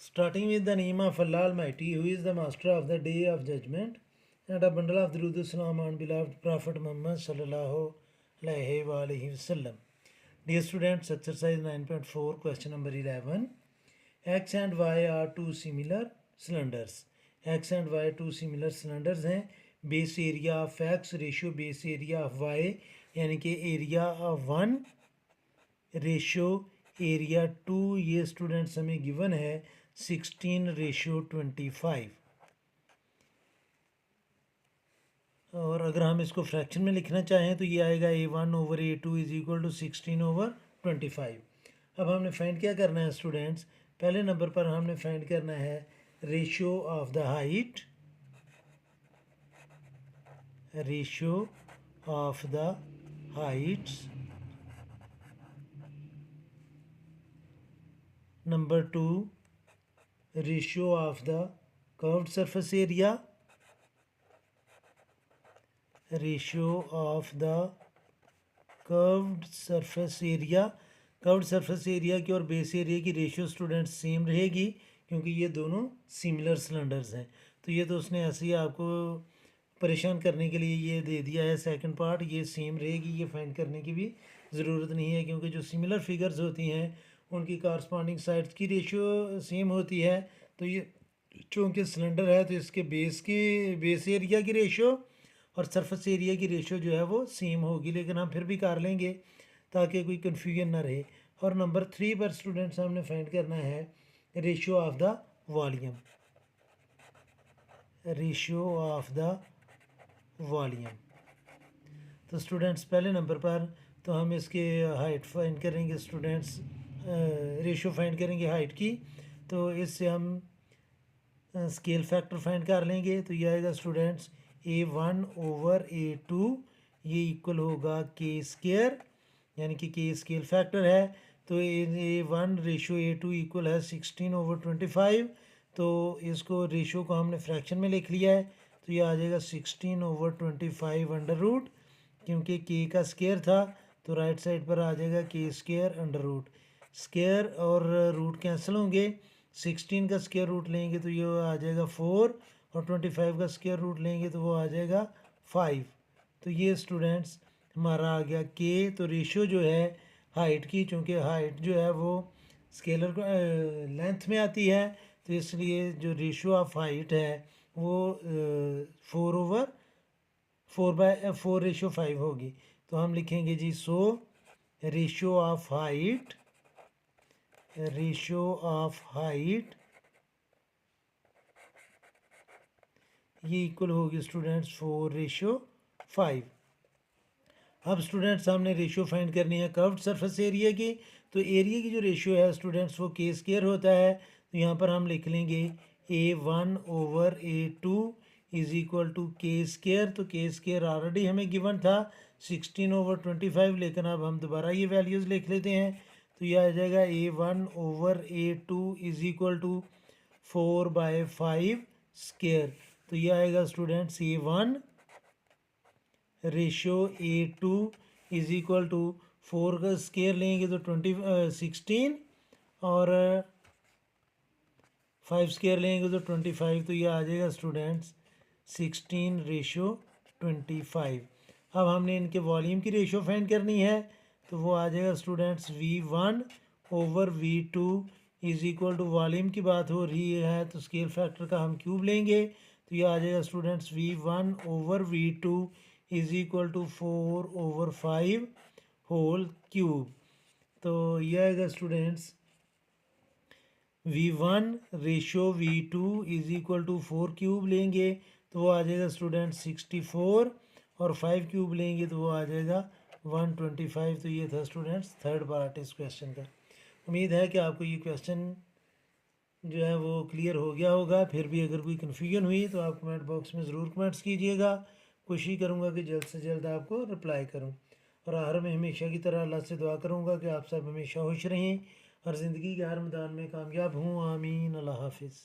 Starting with the name of Allah Almighty, who is the master of the day of judgment, and a bundle of Durud Salam on beloved Prophet Muhammad sallallahu alaihi wasallam. Dear students, exercise 9.4, question number 11. X and Y are two similar cylinders. X and Y two similar cylinders हैं. Base area of X ratio base area of Y, यानी कि area of 1 ratio area 2, ये students हमें given है 16:25। और अगर हम इसको फ्रैक्शन में लिखना चाहें तो ये आएगा A1/A2 इज इक्वल टू 16/25। अब हमने फाइंड क्या करना है स्टूडेंट्स, पहले नंबर पर हमने फाइंड करना है ratio of the height, ratio of the Heights. Number 2, ratio of the curved surface area, ratio of the curved surface area. Curved surface area की और बेस एरिया की रेशियो स्टूडेंट्स सेम रहेगी क्योंकि ये दोनों सिमिलर सिलेंडर्स हैं। तो ये तो उसने ऐसे ही आपको परेशान करने के लिए ये दे दिया है सेकंड पार्ट, ये सेम रहेगी, ये फाइंड करने की भी ज़रूरत नहीं है क्योंकि जो सिमिलर फिगर्स होती हैं उनकी कॉरस्पॉन्डिंग साइड्स की रेशियो सेम होती है। तो ये चूँकि सिलेंडर है तो इसके बेस एरिया की रेशियो और सरफेस एरिया की रेशियो जो है वो सेम होगी, लेकिन हम फिर भी कर लेंगे ताकि कोई कन्फ्यूजन ना रहे। और नंबर 3 पर स्टूडेंट्स हमने फाइंड करना है ratio of the volume, ratio of the volume. तो स्टूडेंट्स पहले नंबर पर तो हम इसके हाइट फाइंड करेंगे स्टूडेंट्स, रेशियो फाइंड करेंगे हाइट की। तो इससे हम स्केल फैक्टर फाइंड कर लेंगे। तो ये आएगा स्टूडेंट्स A1/A2 ये इक्वल होगा K², यानी कि K स्केल फैक्टर है। तो A1/A2 इक्वल है 16/25। तो इसको रेशियो को हमने फ्रैक्शन में लिख लिया है, तो ये आ जाएगा 16/25 अंडर रूट, क्योंकि K का स्केयर था तो राइट साइड पर आ जाएगा K² अंडर रूट। स्केयर और रूट कैंसिल होंगे, 16 का स्केयर रूट लेंगे तो ये आ जाएगा 4 और 25 का स्क्वायर रूट लेंगे तो वो आ जाएगा 5। तो ये स्टूडेंट्स हमारा आ गया K। तो रेशियो जो है हाइट की, चूँकि हाइट जो है वो स्केलर लेंथ में आती है, तो इसलिए जो रेशियो ऑफ हाइट है वो 4/4 होगी। तो हम लिखेंगे जी ratio of height, ratio of height ये इक्वल होगी स्टूडेंट्स 4/5। अब स्टूडेंट्स हमने रेशियो फाइंड करनी है कर्व्ड सरफेस एरिया की। तो एरिया की जो रेशियो है स्टूडेंट्स वो K² होता है। तो यहाँ पर हम लिख लेंगे A1/A2 is equal to K²। तो K² ऑलरेडी हमें गिवन था 16/25, लेकिन अब हम दोबारा ये वैल्यूज़ लिख लेते हैं। तो यह आ जाएगा A1/A2 is equal to 4/5 square. तो ये आएगा students A1 ratio A2 is equal to 4 का स्केयर लेंगे तो 16 और 5 स्केयर लेंगे तो 25। तो ये आ जाएगा स्टूडेंट्स 16/25। अब हमने इनके वॉल्यूम की रेशियो फाइंड करनी है। तो वो आ जाएगा students V1/V2 is equal to, volume की बात हो रही है तो स्केल फैक्टर का हम क्यूब लेंगे। तो ये आ जाएगा students V1/V2 is equal to 4/5 whole cube. तो ये आएगा students V1 ratio V2 is equal to 4 cube लेंगे तो वो आ जाएगा स्टूडेंट्स 64 और 5 क्यूब लेंगे तो वो आ जाएगा 125। तो ये था स्टूडेंट्स थर्ड पार्ट इस क्वेश्चन का। उम्मीद है कि आपको ये क्वेश्चन जो है वो क्लियर हो गया होगा। फिर भी अगर कोई कन्फ्यूजन हुई तो आप कमेंट बॉक्स में ज़रूर कमेंट्स कीजिएगा। कोशिश करूँगा कि जल्द से जल्द आपको रिप्लाई करूँ। और आखिर में हमेशा की तरह अल्लाह से दुआ करूँगा कि आप सब हमेशा खुश रहें और ज़िंदगी के हर मैदान में कामयाब हों। आमीन। अल्लाह हाफिज़।